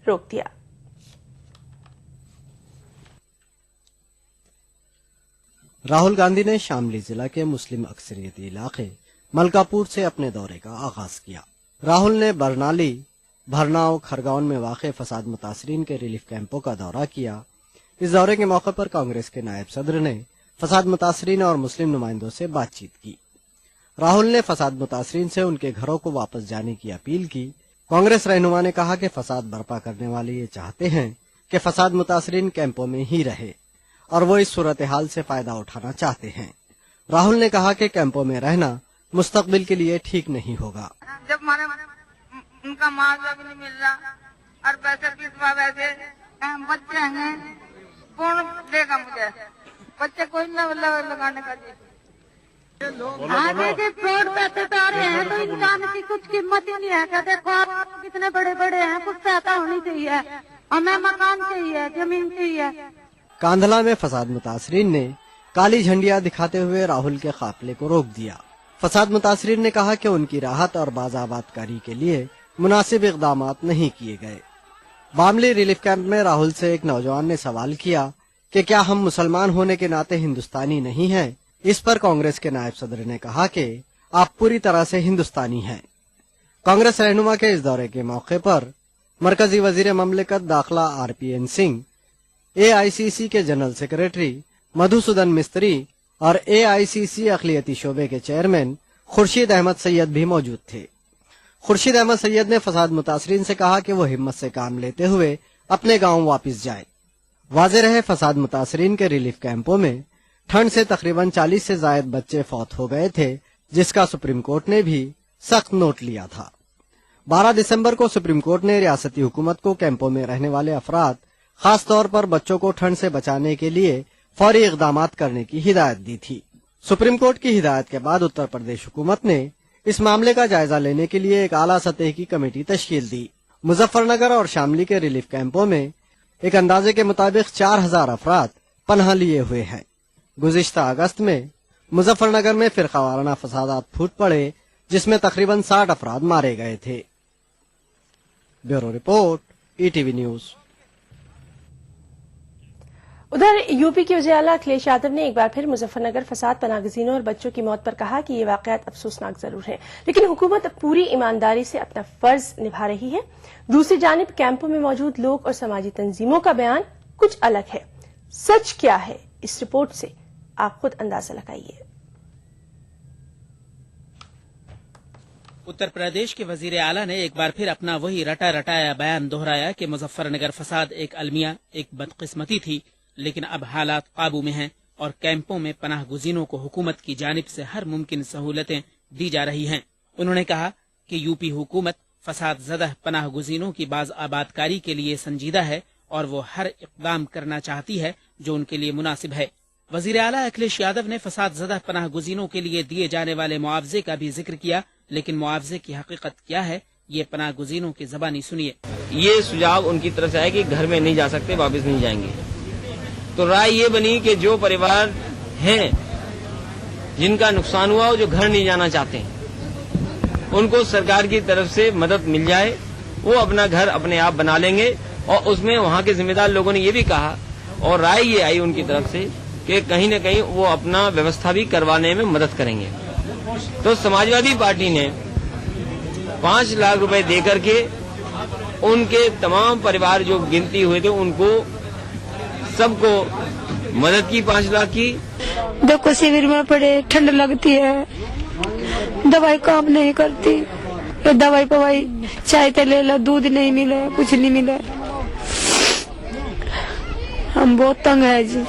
रोक दिया। राहुल गांधी ने शामली जिला के मुस्लिम अक्सरियती इलाके मलकापुर से अपने दौरे का आगाज किया। राहुल ने बरनाली, भरनाव, खरगोन में वाक़े फसाद मुतासरीन के रिलीफ कैंपों का दौरा किया। इस दौरे के मौके पर कांग्रेस के नायब सदर ने फसाद मुतासरीन और मुस्लिम नुमाइंदों से बातचीत की। राहुल ने फसाद मुतासरीन से उनके घरों को वापस जाने की अपील की। कांग्रेस रहनुमा ने कहा कि फसाद बर्पा करने वाले ये चाहते हैं कि फसाद मुतासरीन कैंपों में ही रहे और वो इस सूरत हाल से फायदा उठाना चाहते हैं। राहुल ने कहा कि कैंपों में रहना मुस्तकबिल के लिए ठीक नहीं होगा। जब हमारे उनका मुआवजा भी नहीं मिल रहा और पैसे किस वैसे बच्चे हैं, कौन देगा मुझे? बच्चे कोई ना लगाने का जी। आगे के फ्रॉड पैसे आ रहे हैं तो इंसान की कुछ कीमत ही नहीं है। क्या देखो आप कितने बड़े बड़े हैं, कुछ सहायता होनी चाहिए। हमें मकान चाहिए, जमीन चाहिए। कांधला में फसाद मुतासरीन ने काली झंडियां दिखाते हुए राहुल के काफिले को रोक दिया। फसाद मुतासरीन ने कहा कि उनकी राहत और बाज़ाबातकारी के लिए मुनासिब इक़दामात नहीं किए गए। बामली रिलीफ कैंप में राहुल से एक नौजवान ने सवाल किया कि क्या हम मुसलमान होने के नाते हिंदुस्तानी नहीं हैं? इस पर कांग्रेस के नायब सदर ने कहा कि आप पूरी तरह से हिंदुस्तानी हैं। कांग्रेस रहनुमा के इस दौरे के मौके पर मरकजी वजीर ममलिकत दाखिला RPN सिंह, AICC के जनरल सेक्रेटरी मधुसूदन मिस्त्री और AICC अक़लियती शोबे के चेयरमैन खुर्शीद अहमद सैयद भी मौजूद थे। खुर्शीद अहमद सैयद ने फसाद मुतासरीन से कहा कि वो हिम्मत से काम लेते हुए अपने गांव वापस जाए। वाज़ेह रहे फसाद मुतासरीन के रिलीफ कैंपों में ठंड से तकरीबन 40 से ज़ायद बच्चे फौत हो गए थे, जिसका सुप्रीम कोर्ट ने भी सख्त नोट लिया था। 12 दिसंबर को सुप्रीम कोर्ट ने रियासती हुकूमत को कैंपों में रहने वाले अफराद, खास तौर पर बच्चों को ठंड से बचाने के लिए फौरी इक़दामात करने की हिदायत दी थी। सुप्रीम कोर्ट की हिदायत के बाद उत्तर प्रदेश हुकूमत ने इस मामले का जायजा लेने के लिए एक आला सतह की कमेटी तश्कील दी। मुजफ्फरनगर और शामली के रिलीफ कैंपों में एक अंदाजे के मुताबिक 4000 अफराद पनाह लिए हुए हैं। गुज़िश्ता अगस्त में मुजफ्फरनगर में फिरकावाराना फसादात फूट पड़े, जिसमें तकरीबन 60 अफराद मारे गए थे। Bureau report, ETV news. उधर यूपी के वज़ीर आला अखिलेश यादव ने एक बार फिर मुजफ्फरनगर फसाद, पनाहगज़ीनों और बच्चों की मौत पर कहा कि ये वाक़यात अफसोसनाक जरूर है, लेकिन हुकूमत पूरी ईमानदारी से अपना फर्ज निभा रही है। दूसरी जानिब कैंपों में मौजूद लोग और समाजी तंजीमों का बयान कुछ अलग है। सच क्या है, इस रिपोर्ट से आप खुद अंदाजा लगाइए। उत्तर प्रदेश के वजीर आला ने एक बार फिर अपना वही रटा रटाया बयान दोहराया कि मुजफ्फरनगर फसाद एक अलमिया, एक बदकिस्मती थी, लेकिन अब हालात काबू में हैं और कैंपों में पनाह गुज़ीनों को हुकूमत की जानिब से हर मुमकिन सहूलतें दी जा रही हैं। उन्होंने कहा कि यूपी हुकूमत फसाद ज़दा पनाह गुज़ीनों की बाज़ आबादकारी के लिए संजीदा है और वो हर इक़दाम करना चाहती है जो उनके लिए मुनासिब है। वज़ीर आला अखिलेश यादव ने फसाद ज़दा पनाह गुज़ीनों के लिए दिए जाने वाले मुआवजे का भी जिक्र किया, लेकिन मुआवजे की हकीकत क्या है, ये पनाह गुज़ीनों की ज़बानी सुनिए। ये सुझाव उनकी तरफ से है कि घर में नहीं जा सकते, वापस नहीं जाएंगे। तो राय ये बनी कि जो परिवार हैं जिनका नुकसान हुआ, जो घर नहीं जाना चाहते हैं, उनको सरकार की तरफ से मदद मिल जाए, वो अपना घर अपने आप बना लेंगे। और उसमें वहाँ के जिम्मेदार लोगों ने ये भी कहा और राय ये आई उनकी तरफ से कि कहीं न कहीं वो अपना व्यवस्था भी करवाने में मदद करेंगे। तो समाजवादी पार्टी ने 5 लाख रुपए देकर के उनके तमाम परिवार जो गिनती हुए थे उनको सबको मदद की, 5 लाख की। देखो शिविर में पड़े, ठंड लगती है, दवाई काम नहीं करती, तो दवाई पवाई चाय तो ले लो, दूध नहीं मिले, कुछ नहीं मिले। हम बहुत तंग है जी।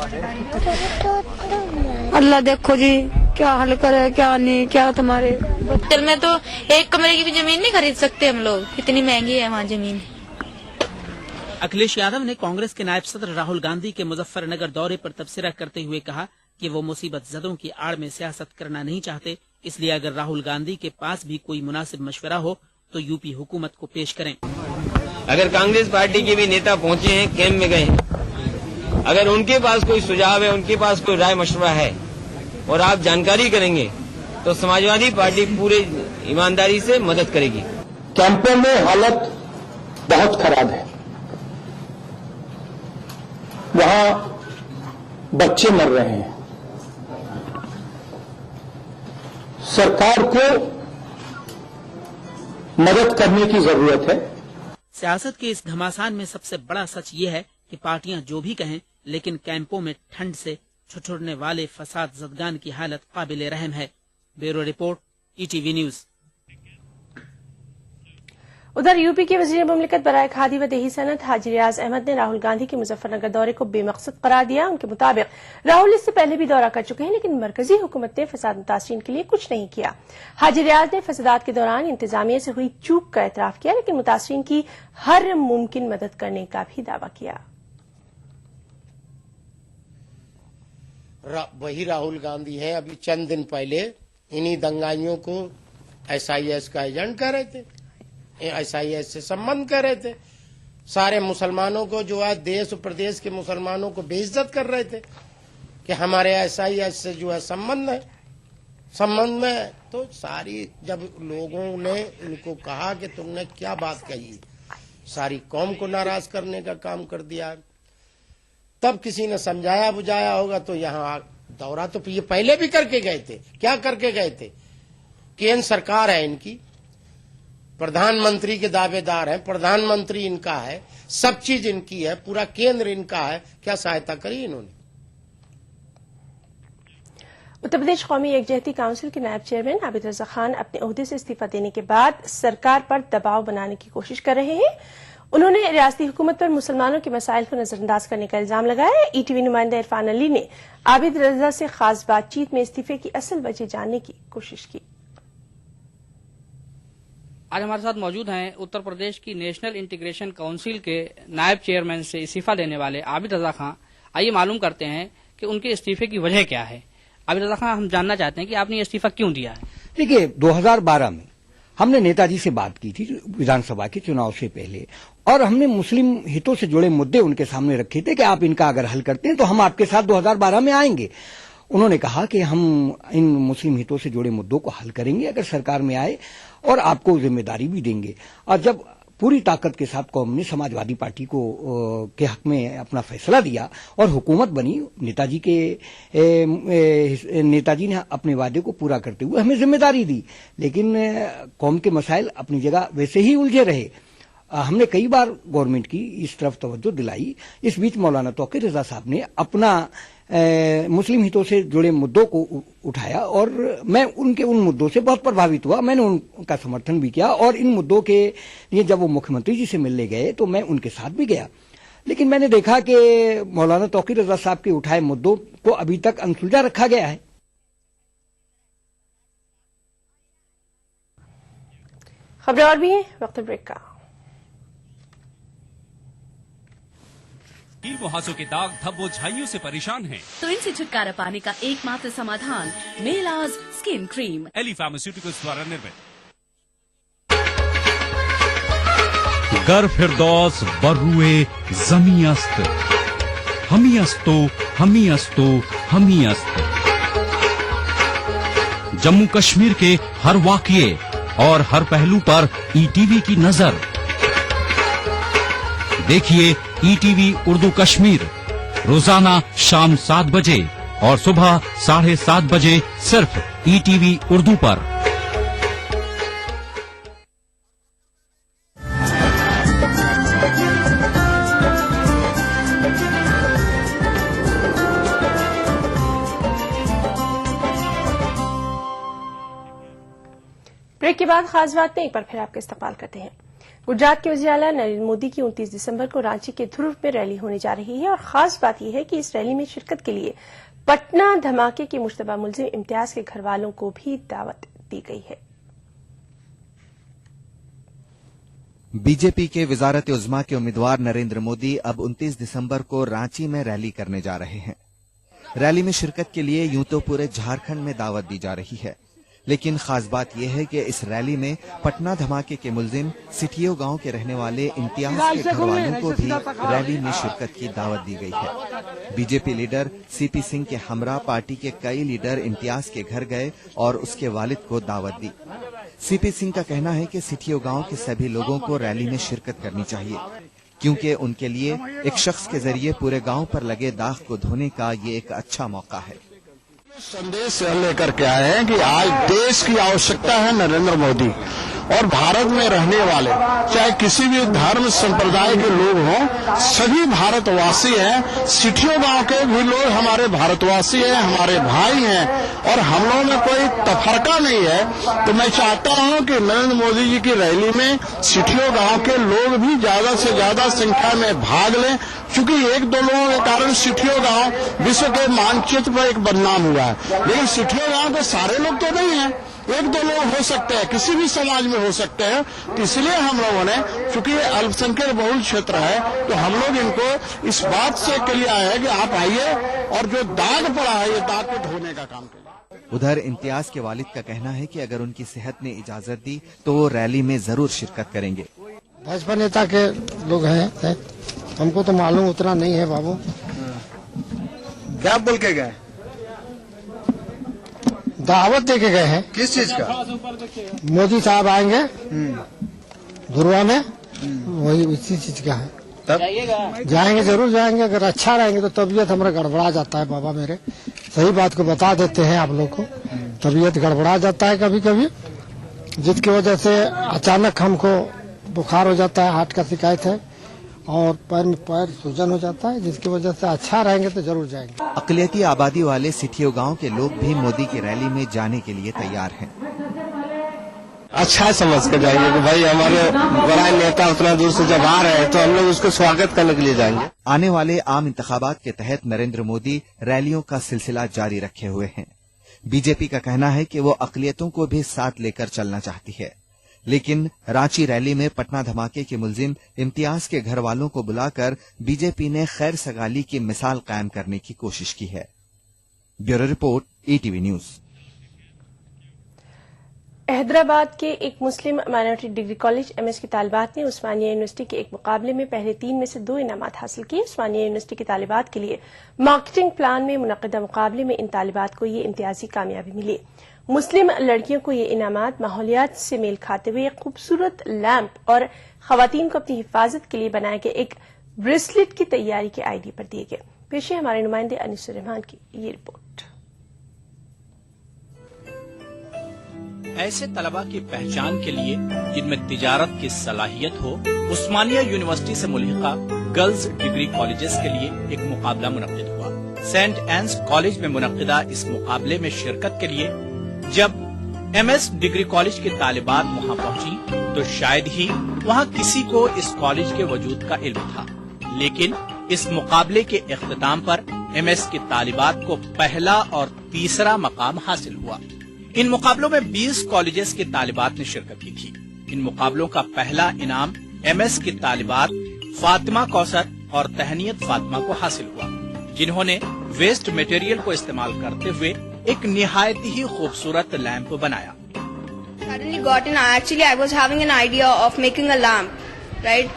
अल्लाह देखो जी क्या हल करे, क्या नहीं, क्या तुम्हारे होटल में तो एक कमरे की भी जमीन नहीं खरीद सकते हम लोग, इतनी महंगी है वहाँ जमीन। अखिलेश यादव ने कांग्रेस के नायब सदर राहुल गांधी के मुजफ्फरनगर दौरे पर तबसरा करते हुए कहा कि वो मुसीबत ज़दों की आड़ में सियासत करना नहीं चाहते, इसलिए अगर राहुल गांधी के पास भी कोई मुनासिब मशवरा हो तो यूपी हुकूमत को पेश करें। अगर कांग्रेस पार्टी के भी नेता पहुंचे हैं, कैंप में गए हैं, अगर उनके पास कोई सुझाव है, उनके पास कोई राय मशवरा है और आप जानकारी करेंगे तो समाजवादी पार्टी पूरे ईमानदारी से मदद करेगी। कैंपों में हालत बहुत खराब है। वहां बच्चे मर रहे हैं। सरकार को मदद करने की जरूरत है। सियासत के इस घमासान में सबसे बड़ा सच ये है कि पार्टियां जो भी कहें, लेकिन कैंपों में ठंड से छुछुरने वाले फसाद ज़दगान की हालत काबिल रहम है। Bureau report, ETV news. उधर यूपी के वजीर मुमलिकत बराए खादी व देही सनत हाजी रियाज अहमद ने राहुल गांधी के मुजफ्फरनगर दौरे को बेमकसद करार दिया। उनके मुताबिक राहुल इससे पहले भी दौरा कर चुके हैं, लेकिन मरकजी हुकूमत ने फसाद मुतासरीन के लिए कुछ नहीं किया। हाजी रियाज ने फसादात के दौरान इंतजामिया से हुई चूक का एतराफ किया, लेकिन मुतासरीन की हर मुमकिन मदद करने का भी दावा किया। वही राहुल गांधी है, अभी चंद दिन पहले इन्हीं दंगाइयों को SIS का एजेंट कर रहे थे, SIS से संबंध कर रहे थे। सारे मुसलमानों को जो है देश और प्रदेश के मुसलमानों को बेइज्जत कर रहे थे कि हमारे SIS से जो है संबंध में। तो सारी जब लोगों ने इनको कहा कि तुमने क्या बात कही, सारी कौम को नाराज करने का काम कर दिया, तब किसी ने समझाया बुझाया होगा। तो यहाँ दौरा तो ये पहले भी करके गए थे। क्या करके गए थे? केंद्र सरकार है इनकी, प्रधानमंत्री के दावेदार हैं, प्रधानमंत्री इनका है, सब चीज इनकी है, पूरा केंद्र इनका है। क्या सहायता करी इन्होंने? उत्तर प्रदेश कौमी एकजहती काउंसिल के नायब चेयरमैन आबिद रजा खान अपने ओहदे से इस्तीफा देने के बाद सरकार पर दबाव बनाने की कोशिश कर रहे हैं। उन्होंने रियासती हुकूमत पर मुसलमानों के मसाइल को नजरअंदाज करने का इल्जाम लगाया। ETV नुमाइंदा इरफान अली ने आबिद रजा से खास बातचीत में इस्तीफे की असल वजह जानने की कोशिश की। आज हमारे साथ मौजूद हैं उत्तर प्रदेश की नेशनल इंटीग्रेशन काउंसिल के नायब चेयरमैन से इस्तीफा देने वाले आबिद रजा खां। आइए मालूम करते हैं कि उनके इस्तीफे की वजह क्या है। आबिद रजा खां, हम जानना चाहते हैं कि आपने इस्तीफा क्यों दिया है? देखिए, 2012 में हमने नेताजी से बात की थी विधानसभा के चुनाव से पहले, और हमने मुस्लिम हितों से जुड़े मुद्दे उनके सामने रखे थे कि आप इनका अगर हल करते हैं तो हम आपके साथ 2012 में आएंगे। उन्होंने कहा कि हम इन मुस्लिम हितों से जुड़े मुद्दों को हल करेंगे अगर सरकार में आए, और आपको जिम्मेदारी भी देंगे। और जब पूरी ताकत के साथ कौम ने समाजवादी पार्टी को के हक में अपना फैसला दिया और हुकूमत बनी, नेताजी ने अपने वादे को पूरा करते हुए हमें जिम्मेदारी दी, लेकिन कौम के मसाइल अपनी जगह वैसे ही उलझे रहे। हमने कई बार गवर्नमेंट की इस तरफ तवज्जो दिलाई। इस बीच मौलाना तौकीर रजा साहब ने अपना मुस्लिम हितों से जुड़े मुद्दों को उठाया, और मैं उनके उन मुद्दों से बहुत प्रभावित हुआ। मैंने उनका समर्थन भी किया, और इन मुद्दों के लिए जब वो मुख्यमंत्री जी से मिलने गए तो मैं उनके साथ भी गया। लेकिन मैंने देखा कि मौलाना तौकीर रजा साहब के उठाए मुद्दों को अभी तक अनसुलझा रखा गया है। खबरें और भी हैं, वक्त ब्रेक का। कील मुहासों के दाग धब्बों झाइयों से परेशान हैं, तो इनसे छुटकारा पाने का एकमात्र समाधान मेलाज स्किन क्रीम, एली फार्मास्यूटिकल्स द्वारा निर्मित। गर फिरदौस बर्रुए जमी अस्त, हमी अस्तो हमी अस्तो हमी अस्त। जम्मू कश्मीर के हर वाकये और हर पहलू पर ETV की नजर। देखिए ETV उर्दू कश्मीर रोजाना शाम 7 बजे और सुबह 7:30 बजे सिर्फ ETV उर्दू पर। ब्रेक के बाद खास बात में एक बार फिर आपका इस्तकबाल करते हैं। गुजरात के वज़ीर आला नरेंद्र मोदी की 29 दिसंबर को रांची के ध्रुव में रैली होने जा रही है, और खास बात यह है कि इस रैली में शिरकत के लिए पटना धमाके के मुश्तबा मुलजिम इम्तियाज के घर वालों को भी दावत दी गई है। बीजेपी के वजारत उज़्मा के उम्मीदवार नरेंद्र मोदी अब 29 दिसंबर को रांची में रैली करने जा रहे हैं। रैली में शिरकत के लिए यूं तो पूरे झारखंड में दावत दी जा रही है, लेकिन खास बात यह है कि इस रैली में पटना धमाके के मुलजिम सिटियो गांव के रहने वाले इम्तियाज के घर वालों को भी रैली में शिरकत की दावत दी गई है। बीजेपी लीडर CP सिंह के हमरा पार्टी के कई लीडर इम्तियाज के घर गए और उसके वालिद को दावत दी। CP सिंह का कहना है कि सिटियो गांव के सभी लोगों को रैली में शिरकत करनी चाहिए। क्योंकि उनके लिए एक शख्स के जरिए पूरे गांव पर लगे दाग को धोने का ये एक अच्छा मौका है। संदेश लेकर के आए हैं कि आज देश की आवश्यकता है नरेंद्र मोदी, और भारत में रहने वाले चाहे किसी भी धर्म संप्रदाय के लोग हों, सभी भारतवासी हैं। सिटियों गांव के भी लोग हमारे भारतवासी हैं, हमारे भाई हैं, और हम लोगों में कोई तफरका नहीं है। तो मैं चाहता हूं कि नरेंद्र मोदी जी की रैली में सिटियों गांव के लोग भी ज्यादा से ज्यादा संख्या में भाग लें, क्योंकि एक दो लोगों के कारण सिटियों गांव विश्व के मानचित्र पर एक बदनाम हुआ है। लेकिन सिटियों गांव के सारे लोग तो नहीं है, एक दो लोग हो सकते हैं, किसी भी समाज में हो सकते हैं। तो इसलिए हम लोगों ने, चूंकि ये अल्पसंख्यक बहुल क्षेत्र है, तो हम लोग इनको इस बात से के लिए आए हैं कि आप आइए और जो दाग पड़ा है ये दाग को धोने का काम करिए। उधर इम्तियाज के वालिद का कहना है कि अगर उनकी सेहत ने इजाजत दी तो वो रैली में जरूर शिरकत करेंगे। भाजपा नेता के लोग हैं, हमको तो मालूम उतना नहीं है बाबू। क्या बोल के गए? दावत दे के गए हैं। किस चीज का? मोदी साहब आएंगे धुरवा में, वही उसी चीज का है। तब जाएंगे, जरूर जाएंगे। अगर अच्छा रहेंगे तो तबीयत हमारा गड़बड़ा जाता है बाबा मेरे, सही बात को बता देते हैं आप लोग को। तबीयत गड़बड़ा जाता है कभी कभी, जिसकी वजह से अचानक हमको बुखार हो जाता है, हार्ट का शिकायत है, और पैर में सूजन हो जाता है, जिसकी वजह से अच्छा रहेंगे तो जरूर जाएंगे। अकलियती आबादी वाले सिटियों गांव के लोग भी मोदी की रैली में जाने के लिए तैयार हैं। अच्छा समझ कर जाएंगे कि भाई हमारे बड़ा नेता उतना दूर से जब आ रहे हैं तो हम लोग उसको स्वागत करने के लिए जाएंगे। आने वाले आम इंतखाबात के तहत नरेंद्र मोदी रैलियों का सिलसिला जारी रखे हुए हैं। बीजेपी का कहना है कि वो अकलियतों को भी साथ लेकर चलना चाहती है, लेकिन रांची रैली में पटना धमाके के मुलजिम इम्तियाज के घर वालों को बुलाकर बीजेपी ने खैर सगाली की मिसाल कायम करने की कोशिश की है। Bureau report, ETV news. Hyderabad के एक मुस्लिम माइनॉरिटी डिग्री कॉलेज एमएस की तालिबात ने उस्मानिया यूनिवर्सिटी के एक मुकाबले में पहले 3 में से 2 इनामात हासिल किए। उस्मानिया यूनिवर्सिटी की तालिबात के लिए मार्केटिंग प्लान में मुनक़िदा मुकाबले में इन तालिबात को ये इम्तियाजी कामयाबी मिली। मुस्लिम लड़कियों को ये इनामात माहौलियात से मेल खाते हुए खूबसूरत लैंप और खवातीन को अपनी हिफाजत के लिए बनाए गए एक ब्रेसलेट की तैयारी के आईडी पर दिए गए। पेश है हमारे नुमाइंदे अनीस रहमान की ये रिपोर्ट। ऐसे तलबा की पहचान के लिए जिनमें तिजारत की सलाहियत हो, उस्मानिया यूनिवर्सिटी से मुल्हिका गर्ल्स डिग्री कॉलेजेस के लिए एक मुकाबला मुनक्किद हुआ। सेंट एन्स कॉलेज में मुनक्किदा इस मुकाबले में शिरकत के लिए जब एमएस डिग्री कॉलेज की तालिबात वहां पहुंची तो शायद ही वहां किसी को इस कॉलेज के वजूद का इल्म था, लेकिन इस मुकाबले के इख्तिताम पर एमएस की तालिबात को पहला और तीसरा मकाम हासिल हुआ। इन मुकाबलों में 20 कॉलेजेस की तालिबात ने शिरकत की थी। इन मुकाबलों का पहला इनाम एमएस की तालिबात फातिमा कौसर और तहनीत फातिमा को हासिल हुआ, जिन्होंने वेस्ट मटेरियल को इस्तेमाल करते हुए एक निहायत ही खूबसूरत लैंप बनाया। Suddenly got in. Actually, I was having an idea of making a lamp, right?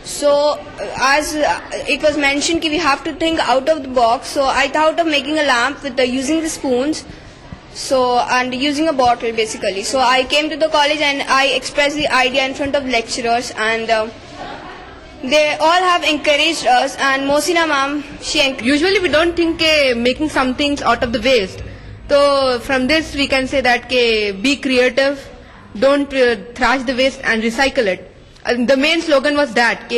So, as it was mentioned, that we have to think out of the box. So, I thought of making a lamp with using the spoons. So, and using a bottle basically. So, I came to the college and I expressed the idea in front of lecturers, and they all have encouraged us. And Mosina ma'am, usually we don't think making some things out of the waste. So from this we can say that be creative, don't trash the waste and recycle it. The main slogan was that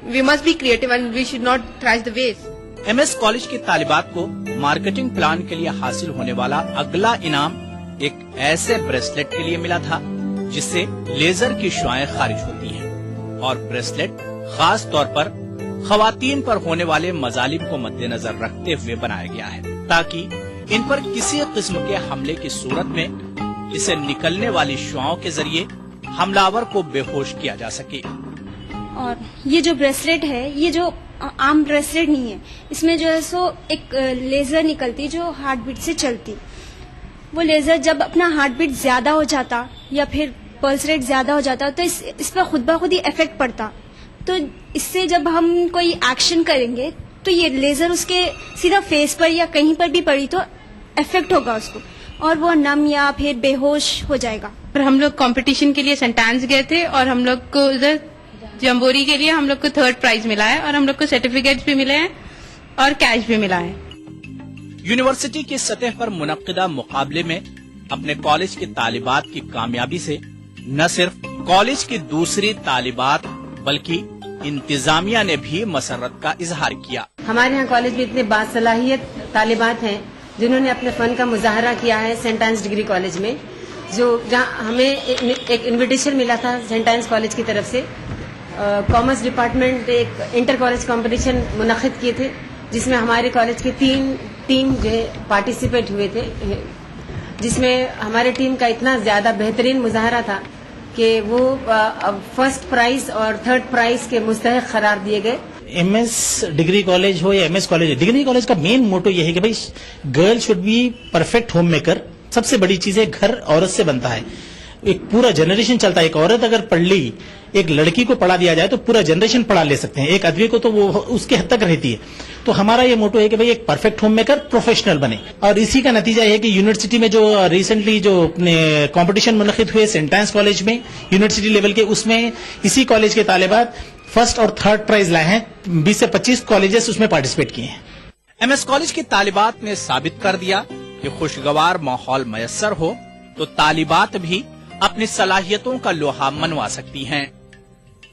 we must be creative and we should not trash the waste. MS college की तालिबात को marketing plan के लिए हासिल होने वाला अगला इनाम एक ऐसे ब्रेसलेट के लिए मिला था जिससे लेजर की शुआएं खारिज होती हैं, और ब्रेसलेट खास तौर पर खवातीन पर होने वाले मजालिम को मद्देनजर रखते हुए बनाया गया है, ताकि इन पर किसी किस्म के हमले की सूरत में इसे निकलने वाली शुआओं के जरिए हमलावर को बेहोश किया जा सके। और ये जो ब्रेसलेट है, ये जो आम ब्रेसलेट नहीं है, इसमें जो है सो एक लेजर निकलती जो हार्ट बीट से चलती। वो लेजर जब अपना हार्ट बीट ज्यादा हो जाता या फिर पल्स रेट ज्यादा हो जाता तो इस पर खुद ब खुद ही इफेक्ट पड़ता। तो इससे जब हम कोई एक्शन करेंगे तो ये लेजर उसके सीधा फेस पर या कहीं पर भी पड़ी तो इफेक्ट होगा उसको, और वो नम या फिर बेहोश हो जाएगा। पर हम लोग कंपटीशन के लिए सेंट एन्स गए थे और हम लोग को उधर जम्बोरी के लिए हम लोग को 3rd प्राइज मिला है और हम लोग को सर्टिफिकेट्स भी मिले हैं और कैश भी मिला है। यूनिवर्सिटी की सतह पर मुनक्किदा मुकाबले में अपने कॉलेज की तालिबात की कामयाबी से न सिर्फ कॉलेज की दूसरी तालिबात बल्कि इंतजामिया ने भी मसरत का इजहार किया। हमारे यहाँ कॉलेज में इतने बासलाहियत तालिबात हैं जिन्होंने अपने फन का मुजाहरा किया है सेंट आंस डिग्री कॉलेज में, जो जहाँ हमें एक इनविटेशन मिला था सेंट आंस कॉलेज की तरफ से। कॉमर्स डिपार्टमेंट एक इंटर कॉलेज कंपटीशन मुनक्किद किए थे जिसमें हमारे कॉलेज के 3 टीम जो है पार्टिसिपेट हुए थे, जिसमें हमारे टीम का इतना ज्यादा बेहतरीन मुजाहरा था कि वो 1st प्राइज और 3rd प्राइज के मुस्तहिक करार दिए गए। एमएस डिग्री कॉलेज हो या एमएस कॉलेज हो, डिग्री कॉलेज का मेन मोटो ये है कि भाई girl should be perfect home maker. सबसे बड़ी चीज है घर औरत से बनता है, एक पूरा जनरेशन चलता है। एक औरत अगर पढ़ ली, एक लड़की को पढ़ा दिया जाए तो पूरा जनरेशन पढ़ा ले सकते हैं, एक आदमी को तो वो उसके हद तक रहती है। तो हमारा ये मोटो है कि भाई एक परफेक्ट होम मेकर प्रोफेशनल बने, और इसी का नतीजा है कि यूनिवर्सिटी में जो रिसेंटली जो अपने कंपटीशन मुनक्किद हुए सेंट आंस कॉलेज में यूनिवर्सिटी लेवल के, उसमें इसी कॉलेज के तालिबात 1st और 3rd प्राइज लाए हैं। 20 से 25 कॉलेजेस उसमें पार्टिसिपेट किए हैं। एमएस कॉलेज की तालिबात ने साबित कर दिया कि खुशगवार माहौल मयसर हो तो तालिबात भी अपनी सलाहियतों का लोहा मनवा सकती हैं।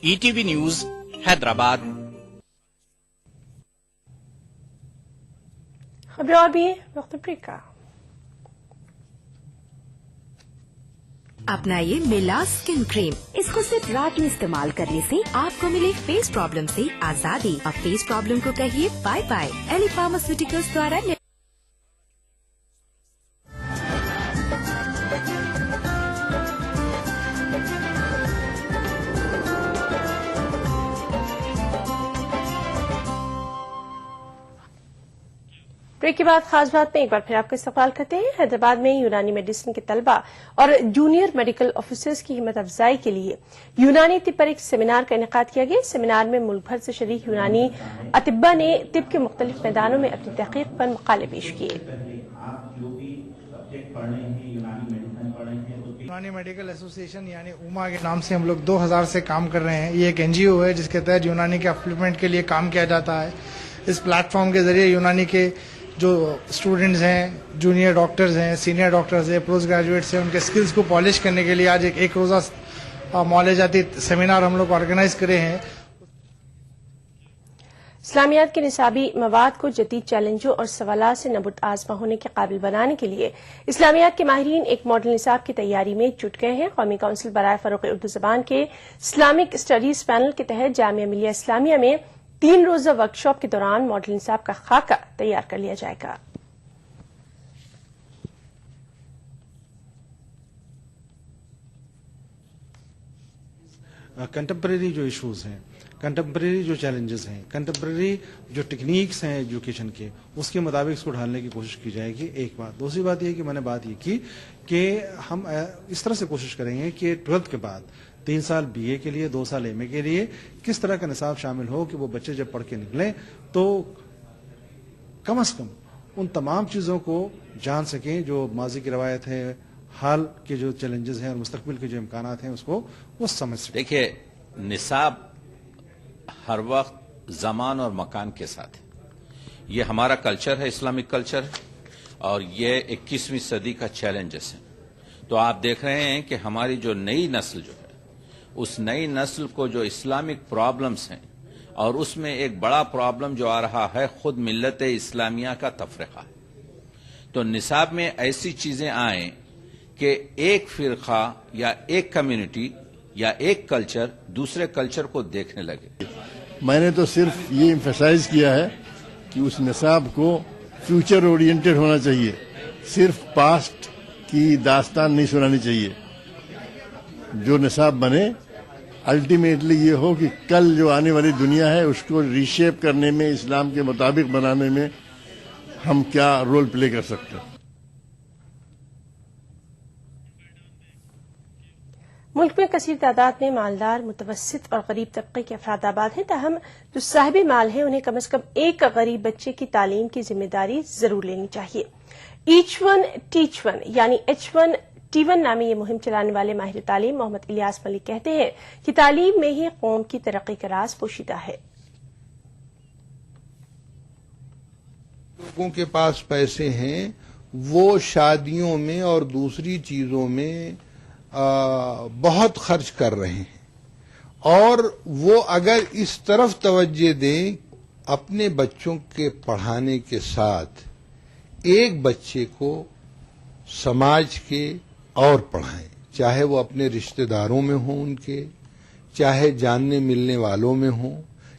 ETV news Hyderabad. खबरें और भी वक्त ब्रेक का। अपनाइए मिलाज स्किन क्रीम। इसको सिर्फ रात में इस्तेमाल करने से आपको मिले फेस प्रॉब्लम से आजादी। अब फेस प्रॉब्लम को कहिए बाय बाय। एली फार्मास्यूटिकल्स द्वारा ब्रेक के बाद खास बात में एक बार फिर आपका इस्तकबाल करते हैं। हैदराबाद में यूनानी मेडिसिन के तलबा और जूनियर मेडिकल ऑफिसर्स की हिम्मत अफजाई के लिए यूनानी तिब पर एक सेमिनार का इनेकाद किया गया। सेमिनार में मुल्क भर से शरीक यूनानी अतिब्बा ने तिब के मुख्तलिफ मैदानों में अपनी तहकीक पर मकाले पेश किए। यूनानी मेडिकल एसोसिएशन यानी उमा के नाम से हम लोग 2000 से काम कर रहे हैं। ये एक एनजीओ है जिसके तहत यूनानी के अपलिफ्टमेंट के लिए काम किया जाता है। इस प्लेटफॉर्म के जरिए यूनानी के जो स्टूडेंट्स हैं, जूनियर डॉक्टर्स हैं, सीनियर डॉक्टर्स हैं, पोस्ट ग्रेजुएट्स हैं, उनके स्किल्स को पॉलिश करने के लिए आज एक रोज़ा मौलेजाती सेमिनार हम लोग ऑर्गेनाइज करे हैं। इस्लामियात के निसाबी मवाद को जदीद चैलेंजों और सवालात से नबुत आज़मा होने के काबिल बनाने के लिए इस्लामियात के माहिरीन एक मॉडल निसाब की तैयारी में जुट गए हैं। कौमी काउंसिल बराए फरोग़ उर्दू ज़बान के इस्लामिक स्टडीज पैनल के तहत जामिया मिलिया इस्लामिया में 3 रोज़ा वर्कशॉप के दौरान मॉडल निसाब का खाका तैयार कर लिया जाएगा। कंटेम्प्रेरी जो इश्यूज हैं, कंटेम्प्रेरी जो चैलेंजेस हैं, कंटेम्प्रेरी जो टेक्निक्स हैं एजुकेशन के, उसके मुताबिक इसको ढालने की कोशिश की जाएगी। एक बात। दूसरी बात यह कि मैंने बात ये की कि हम इस तरह से कोशिश करेंगे कि 12th के बाद 3 साल बीए के लिए, 2 साल एमए के लिए किस तरह का निसाब शामिल हो कि वो बच्चे जब पढ़ के निकले तो कम से कम उन तमाम चीज़ों को जान सकें जो माजी की रवायत है, हाल के जो चैलेंजेस हैं और मुस्तकबिल के जो इम्कानात हैं उसको वो समझ सकें। देखिए, निसाब हर वक्त ज़मान और मकान के साथ है। ये हमारा कल्चर है, इस्लामिक कल्चर, और ये 21वीं सदी का चैलेंजेस है। तो आप देख रहे हैं कि हमारी जो नई नस्ल जो है, उस नई नस्ल को जो इस्लामिक प्रॉब्लम्स हैं, और उसमें एक बड़ा प्रॉब्लम जो आ रहा है खुद मिल्लत इस्लामिया का तफरीका है। तो निसाब में ऐसी चीजें आए कि एक फिरका या एक कम्युनिटी या एक कल्चर दूसरे कल्चर को देखने लगे। मैंने तो सिर्फ ये एम्फसाइज किया है कि उस निसाब को फ्यूचर ओरिएंटेड होना चाहिए, सिर्फ पास्ट की दास्तान नहीं सुनानी चाहिए। जो निसाब बने अल्टीमेटली ये हो कि कल जो आने वाली दुनिया है उसको रीशेप करने में, इस्लाम के मुताबिक बनाने में हम क्या रोल प्ले कर सकते हैं। मुल्क में कसीर तादाद में मालदार, मुतवस्सित और गरीब तबके के अफराद आबाद हैं। ताहम जो साहिब माल हैं उन्हें कम से कम एक गरीब बच्चे की तालीम की जिम्मेदारी जरूर लेनी चाहिए। ईच वन टीच वन यानी H1 T1 नामी ये मुहिम चलाने वाले माहिर तालीम मोहम्मद इलियास मलिक कहते हैं कि तालीम में ही कौम की तरक्की का राज पोशीदा है। लोगों के पास पैसे हैं वो शादियों में और दूसरी चीजों में बहुत खर्च कर रहे हैं और वो अगर इस तरफ तवज्जो दें अपने बच्चों के पढ़ाने के साथ एक बच्चे को समाज के और पढ़ाएं, चाहे वो अपने रिश्तेदारों में हो उनके, चाहे जानने मिलने वालों में हो,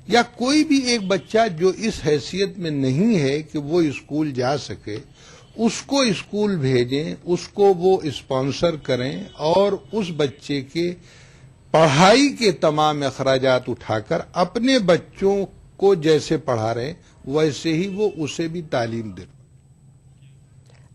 या कोई भी एक बच्चा जो इस हैसियत में नहीं है कि वो स्कूल जा सके, उसको स्कूल भेजें, उसको वो स्पॉन्सर करें और उस बच्चे के पढ़ाई के तमाम अखराजात उठाकर अपने बच्चों को जैसे पढ़ा रहे वैसे ही वो उसे भी तालीम दें।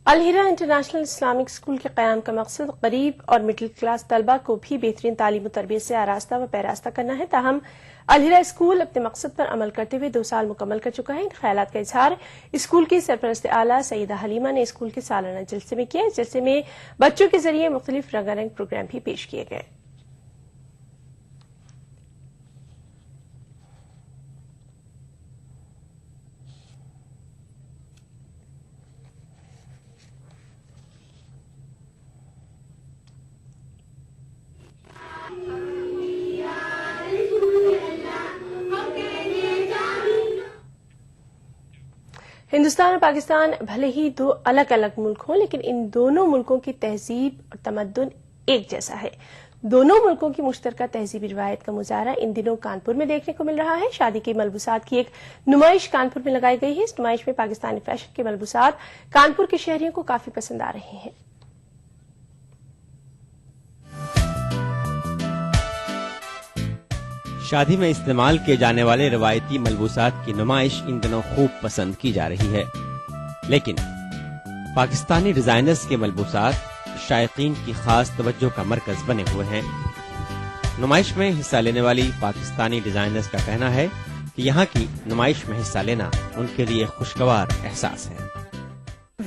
अल हिरा इंटरनेशनल इस्लामिक स्कूल के क़याम का मकसद गरीब और मिडिल क्लास तलबा को भी बेहतरीन तालीम और तरबियत से आरास्ता व पैरास्ता करना है। ताहम अल हिरा स्कूल अपने मकसद पर अमल करते हुए 2 साल मुकम्मल कर चुका है। इन ख्यालात का इजहार स्कूल की सरपरस्त आला सईदा हलीमा ने स्कूल के सालाना जलसे में किया। इस जलसे में बच्चों के जरिए मुख्तलिफ रंगारंग प्रोग्राम भी पेश किए गए। हिंदुस्तान और पाकिस्तान भले ही 2 अलग अलग मुल्क हों, लेकिन इन दोनों मुल्कों की तहजीब और तमद्दुन एक जैसा है। दोनों मुल्कों की मुश्तरका तहजीबी रिवायत का मुजाहरा इन दिनों कानपुर में देखने को मिल रहा है। शादी के मलबूसात की एक नुमाइश कानपुर में लगाई गई है। इस नुमाइश में पाकिस्तानी फैशन के मलबूसात कानपुर के शहरियों को काफी पसंद आ रहे हैं। शादी में इस्तेमाल किए जाने वाले रवायती मलबूसात की नुमाइश इन दिनों खूब पसंद की जा रही है, लेकिन पाकिस्तानी डिजाइनर्स के मलबूसात शायकीन की खास तवज्जो का मरकज बने हुए हैं। नुमाइश में हिस्सा लेने वाली पाकिस्तानी डिजाइनर्स का कहना है कि यहाँ की नुमाइश में हिस्सा लेना उनके लिए खुशगवार एहसास है।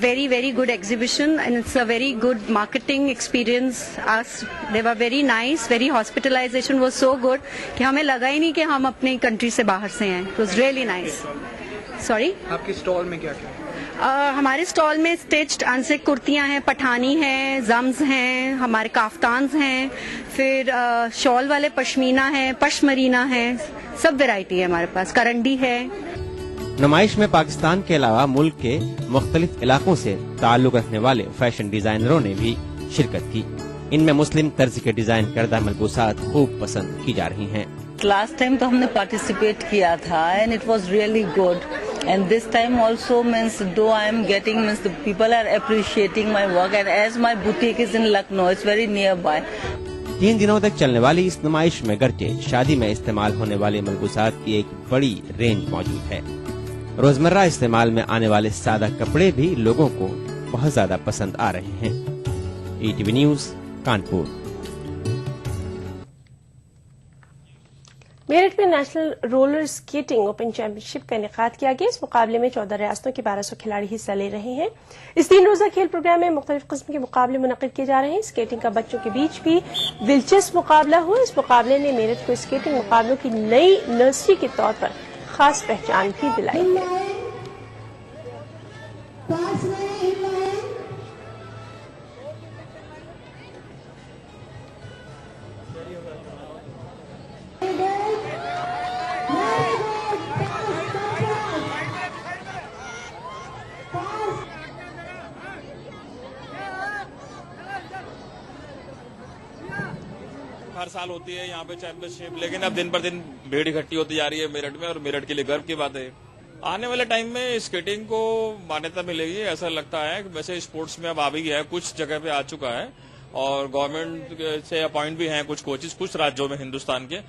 Very good exhibition and it's a very good marketing experience. They were very nice, very hospitalization was so good कि हमें लगा ही नहीं कि हम अपने कंट्री से बाहर से हैं. It was really nice. Sorry? आपकी स्टॉल में क्या क्या? हमारे स्टॉल में स्टिच्ड अनसिक कुर्तियां हैं, पठानी हैं, जम्स हैं, हमारे काफ्तान्स हैं, फिर शॉल वाले पश्मीना हैं, पशमरीना हैं, सब वैरायटी है हमारे पास, करंडी है। नुमाइश में पाकिस्तान के अलावा मुल्क के मुख्तलिफ इलाकों से ताल्लुक रखने वाले फैशन डिजाइनरों ने भी शिरकत की। इनमें मुस्लिम तर्ज के डिजाइन करदा मलबूसात खूब पसंद की जा रही हैं। लास्ट टाइम तो हमने पार्टिसिपेट किया था and it was really good and this time also means though I am getting means the people are appreciating my work and as my boutique is in Lucknow it's very near by. 3 दिनों तक चलने वाली इस नुमाइश में गर्चे शादी में इस्तेमाल होने वाले मलबूसात की एक बड़ी रेंज मौजूद है। रोजमर्रा इस्तेमाल में आने वाले सादा कपड़े भी लोगों को बहुत ज्यादा पसंद आ रहे हैं। ETV news Kanpur. मेरठ में national roller skating open championship का इनेकाद किया गया। इस मुकाबले में 14 रियासतों के 1200 खिलाड़ी हिस्सा ले रहे हैं। इस 3 रोजा खेल प्रोग्राम में मुख्तलिफ किस्म के मुकाबले मुनक्किद किए जा रहे हैं। स्केटिंग का बच्चों के बीच भी दिलचस्प मुकाबला हुआ। इस मुकाबले ने मेरठ को स्केटिंग मुकाबलों की नई नर्सरी के तौर पर खास पहचान भी दिलाई है। हर साल होती है यहाँ पे चैंपियनशिप, लेकिन अब दिन पर दिन भीड़ इकट्ठी होती जा रही है मेरठ में, और मेरठ के लिए गर्व की बात है। आने वाले टाइम में स्केटिंग को मान्यता मिलेगी ऐसा लगता है। वैसे स्पोर्ट्स में अब आ भी है, कुछ जगह पे आ चुका है और गवर्नमेंट से अपॉइंट भी हैं कुछ कोचेस कुछ राज्यों में हिंदुस्तान के।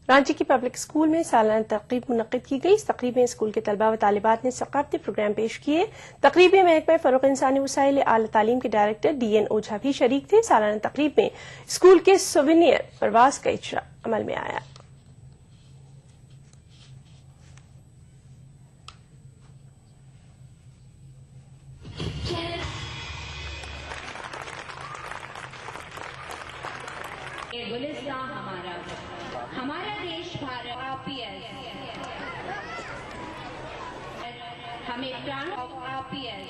रांची की पब्लिक स्कूल में सालाना तकरीब मुनक्किद की गई। इस तकरीब में स्कूल के तलबा व तालिबात ने सकाफती प्रोग्राम पेश किए। तकरीब में महकमा फरोग़ इंसानी वसाइल आला तालीम के डायरेक्टर DN ओझा भी शरीक थे। सालाना तकरीब में स्कूल के सोवेनियर परवाज का इजरा अमल में आया। गुलिस्तां हमारा हमारा देश भारत आरपीएस हमें प्राण आरपीएस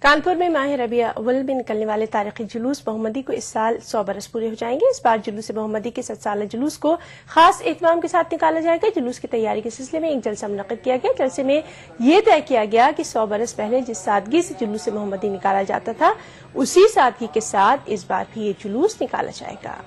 कानपुर में माह रबिया अव्वल में निकलने वाले तारीखी जुलूस मोहम्मदी को इस साल 100 बरस पूरे हो जाएंगे। इस बार जुलूस मोहम्मदी के 7 साला जुलूस को खास एहतमाम के साथ निकाला जाएगा। जुलूस की तैयारी के सिलसिले में एक जलसा मुनक्किद किया गया। जलसे में यह तय किया गया कि 100 बरस पहले जिस सादगी से जुलूस मोहम्मदी निकाला जाता था, उसी सादगी के साथ इस बार भी ये जुलूस निकाला जाएगा।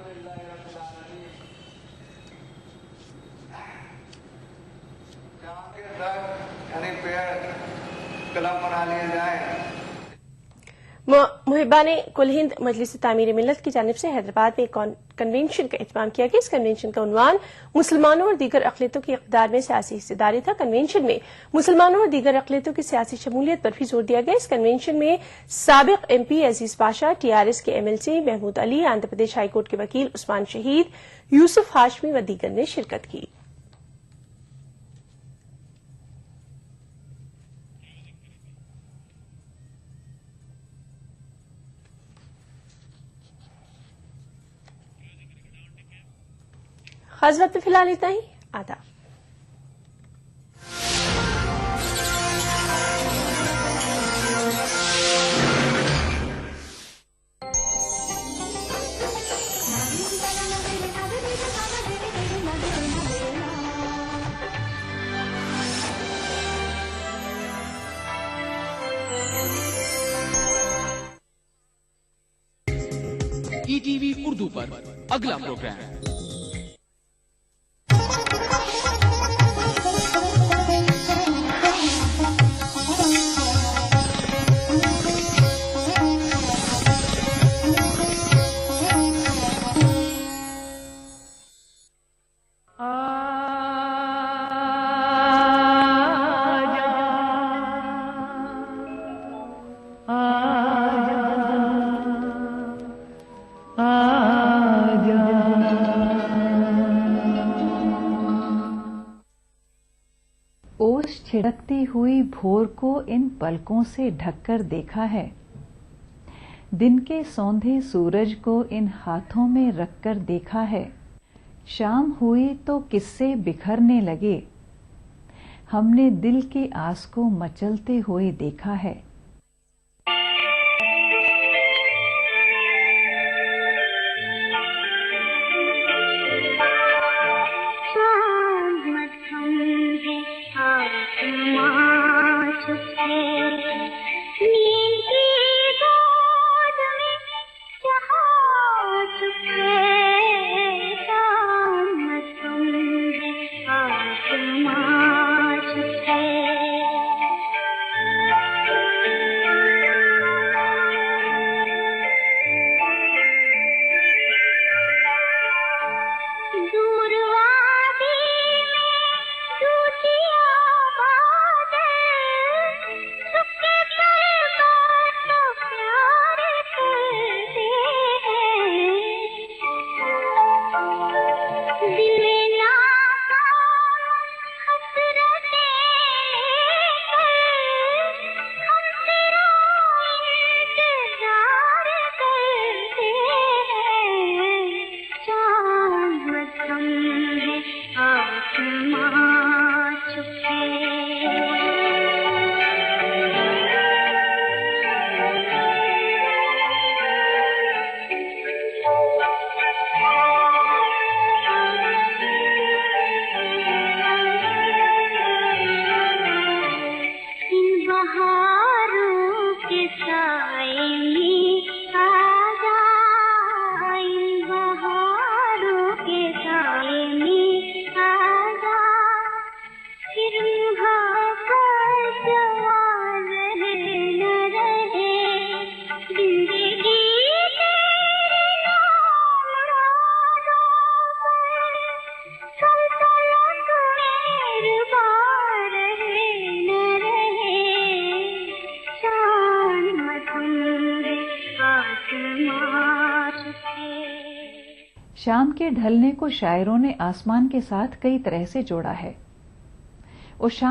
मुहिबाने कुल हिंद मजलिस तामीर मिल्लत की जानिब से हैदराबाद में एक कन्वेंशन का एहतमाम किया गया। इस कन्वेंशन का उन्वान मुसलमानों और दीगर अक़लियतों की इक़्तिदार में सियासी हिस्सेदारी था। कन्वेंशन में मुसलमानों और दीगर अक़लियतों की सियासी शमूलियत पर भी जोर दिया गया। इस कन्वेंशन में साबिक MP अजीज पाशा, TRS के MLC महमूद अली, आंध्र प्रदेश हाईकोर्ट के वकील उस्मान शहीद, यूसुफ हाशमी व दीगर ने शिरकत की। खास वक्त फिलहाल इतना ही। आदाब। ETV उर्दू पर अगला प्रोग्राम छिड़कती हुई भोर को इन पलकों से ढककर देखा है, दिन के सौंधे सूरज को इन हाथों में रखकर देखा है। शाम हुई तो किस्से बिखरने लगे, हमने दिल की आस को मचलते हुए देखा है। आसमां शाम के ढलने को शायरों ने आसमान के साथ कई तरह से जोड़ा है। उस शाम